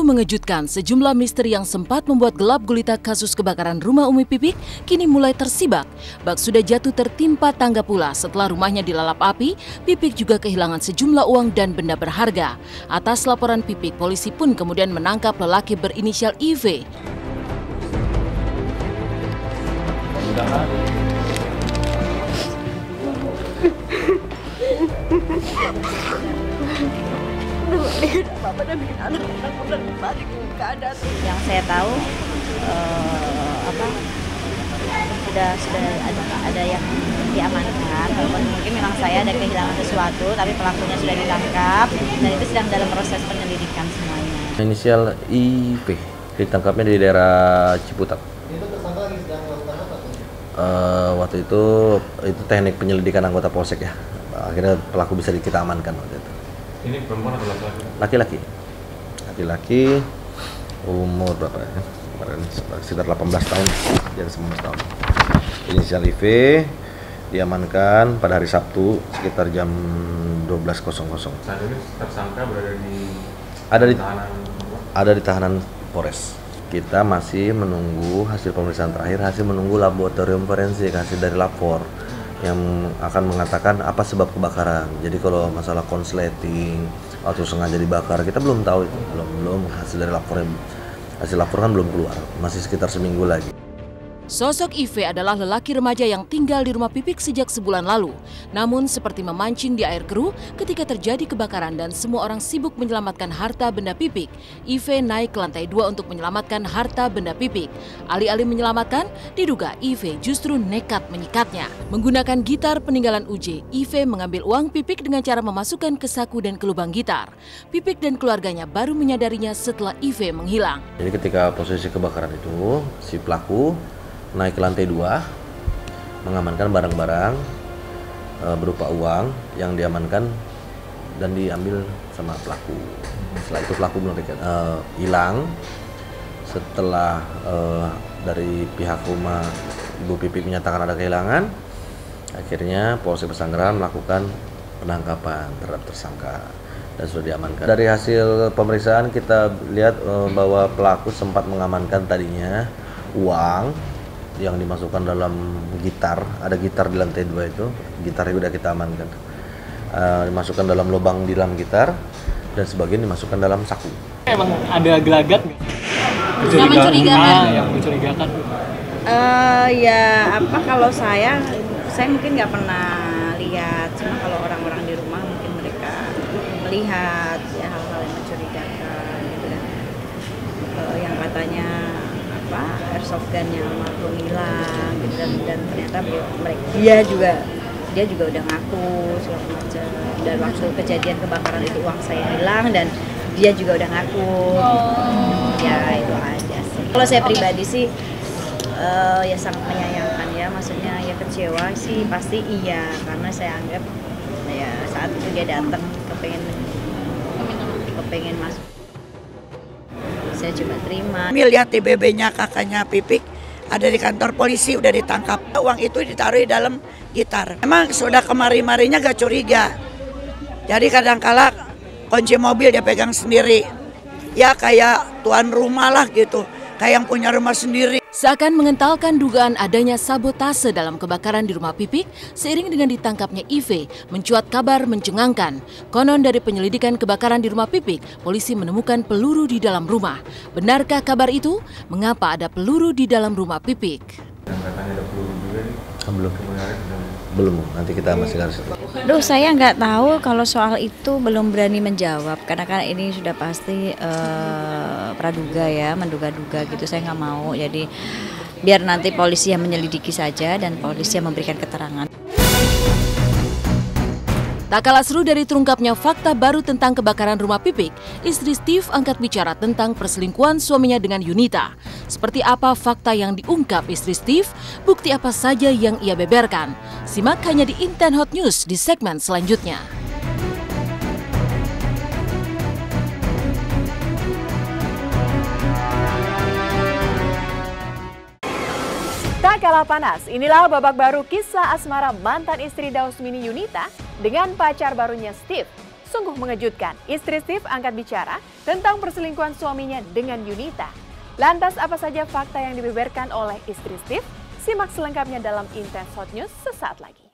mengejutkan, sejumlah misteri yang sempat membuat gelap gulita kasus kebakaran rumah Umi Pipik kini mulai tersibak. Bak sudah jatuh tertimpa tangga pula setelah rumahnya dilalap api. Pipik juga kehilangan sejumlah uang dan benda berharga. Atas laporan Pipik, polisi pun kemudian menangkap lelaki berinisial IV. Yang saya tahu sudah ada yang diamankan, walaupun mungkin memang saya ada kehilangan sesuatu, tapi pelakunya sudah ditangkap dan itu sedang dalam proses penyelidikan semuanya. Inisial IP ditangkapnya di daerah Ciputat. Itu tersangka lagi sedang melakukan apa? Waktu itu teknik penyelidikan anggota polsek ya. Akhirnya pelaku bisa kita amankan waktu itu. Ini perempuan atau laki-laki? Laki-laki. Laki-laki umur berapa ya? Sekitar 18 tahun, di atas 19 tahun. Inisial IV diamankan pada hari Sabtu sekitar jam 12.00. Saat ini tersangka berada di tahanan Polres. Kita masih menunggu hasil pemeriksaan terakhir, hasil menunggu laboratorium forensik, hasil dari lapor yang akan mengatakan apa sebab kebakaran. Jadi kalau masalah konsleting atau sengaja dibakar kita belum tahu itu, belum hasil dari lapornya. Hasil lapor kan belum keluar, masih sekitar seminggu lagi. Sosok IV adalah lelaki remaja yang tinggal di rumah Pipik sejak sebulan lalu. Namun seperti memancing di air keruh ketika terjadi kebakaran dan semua orang sibuk menyelamatkan harta benda Pipik, IV naik ke lantai 2 untuk menyelamatkan harta benda Pipik. Alih-alih menyelamatkan, diduga IV justru nekat menyikatnya. Menggunakan gitar peninggalan UJ, IV mengambil uang Pipik dengan cara memasukkan ke saku dan ke lubang gitar. Pipik dan keluarganya baru menyadarinya setelah IV menghilang. Jadi ketika posisi kebakaran itu, si pelaku naik ke lantai 2, mengamankan barang-barang berupa uang yang diamankan dan diambil sama pelaku. Setelah itu pelaku hilang. Setelah dari pihak rumah Ibu Pipik menyatakan ada kehilangan, akhirnya Polsek Pesanggerahan melakukan penangkapan terhadap tersangka dan sudah diamankan. Dari hasil pemeriksaan kita lihat bahwa pelaku sempat mengamankan tadinya uang yang dimasukkan dalam gitar, ada gitar di lantai 2 itu, gitarnya udah kita amankan. Dimasukkan dalam lubang di dalam gitar dan sebagian dimasukkan dalam saku. Emang ada gelagat nggak? Yang mencurigakan. Yang mencurigakan. Kalau saya mungkin nggak pernah lihat, cuma kalau orang-orang di rumah mungkin mereka melihat ya hal-hal yang mencurigakan gitu kan. Yang katanya airsoft gun-nya almarhum hilang gitu, dan ternyata dia juga udah ngaku segala macam, dan waktu kejadian kebakaran itu uang saya hilang dan dia juga udah ngaku. Ya itu aja sih. Kalau saya pribadi sih ya sangat menyayangkan ya, maksudnya ya kecewa sih pasti iya, karena saya anggap ya saat itu dia datang kepengen masuk. Saya coba terima. Lihat di BB-nya kakaknya Pipik ada di kantor polisi, udah ditangkap. Uang itu ditaruh di dalam gitar. Emang sudah kemari-marinya gak curiga. Jadi kadang-kala kunci mobil dia pegang sendiri. Ya kayak tuan rumah lah gitu, kayak yang punya rumah sendiri. Seakan mengentalkan dugaan adanya sabotase dalam kebakaran di rumah Pipik, seiring dengan ditangkapnya IV, mencuat kabar mencengangkan. Konon dari penyelidikan kebakaran di rumah Pipik, polisi menemukan peluru di dalam rumah. Benarkah kabar itu? Mengapa ada peluru di dalam rumah Pipik? Dan katanya ada peluru juga nih. Belum, nanti kita masih harus. Saya nggak tahu kalau soal itu, belum berani menjawab karena kan ini sudah pasti praduga ya, menduga-duga gitu. Saya nggak mau, jadi biar nanti polisi yang menyelidiki saja dan polisi yang memberikan keterangan. Tak kalah seru dari terungkapnya fakta baru tentang kebakaran rumah Pipik, istri Steve angkat bicara tentang perselingkuhan suaminya dengan Yunita. Seperti apa fakta yang diungkap istri Steve? Bukti apa saja yang ia beberkan? Simak hanya di Inten Hot News di segmen selanjutnya. Tak kalah panas, inilah babak baru kisah asmara mantan istri Dausmini Yunita dengan pacar barunya Steve. Sungguh mengejutkan, istri Steve angkat bicara tentang perselingkuhan suaminya dengan Yunita. Lantas apa saja fakta yang dibeberkan oleh istri Steve? Simak selengkapnya dalam Intense Hot News sesaat lagi.